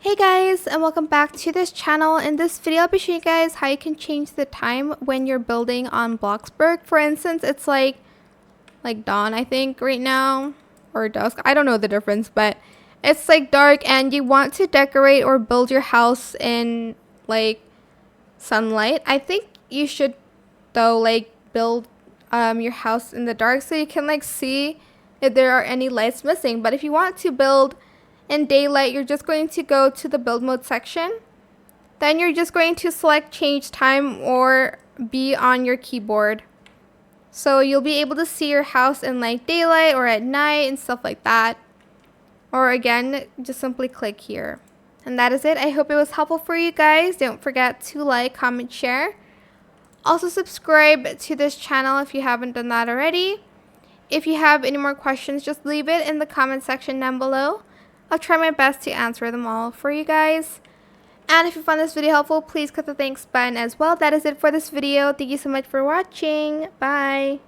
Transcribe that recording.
Hey guys, and welcome back to this channel. In this video I'll be showing you guys how you can change the time when you're building on Bloxburg. For instance, it's like dawn I think right now, or dusk, I don't know the difference, but it's like dark and you want to decorate or build your house in like sunlight. I think you should though build your house in the dark so you can see if there are any lights missing. But if you want to build in daylight, you're just going to go to the build mode section. Then you're just going to select change time or B on your keyboard. So you'll be able to see your house in daylight or at night and stuff like that. Or again, just simply click here. And that is it. I hope it was helpful for you guys. Don't forget to like, comment, share. Also subscribe to this channel if you haven't done that already. If you have any more questions, just leave it in the comment section down below. I'll try my best to answer them all for you guys. And if you found this video helpful, please click the thanks button as well. That is it for this video. Thank you so much for watching. Bye.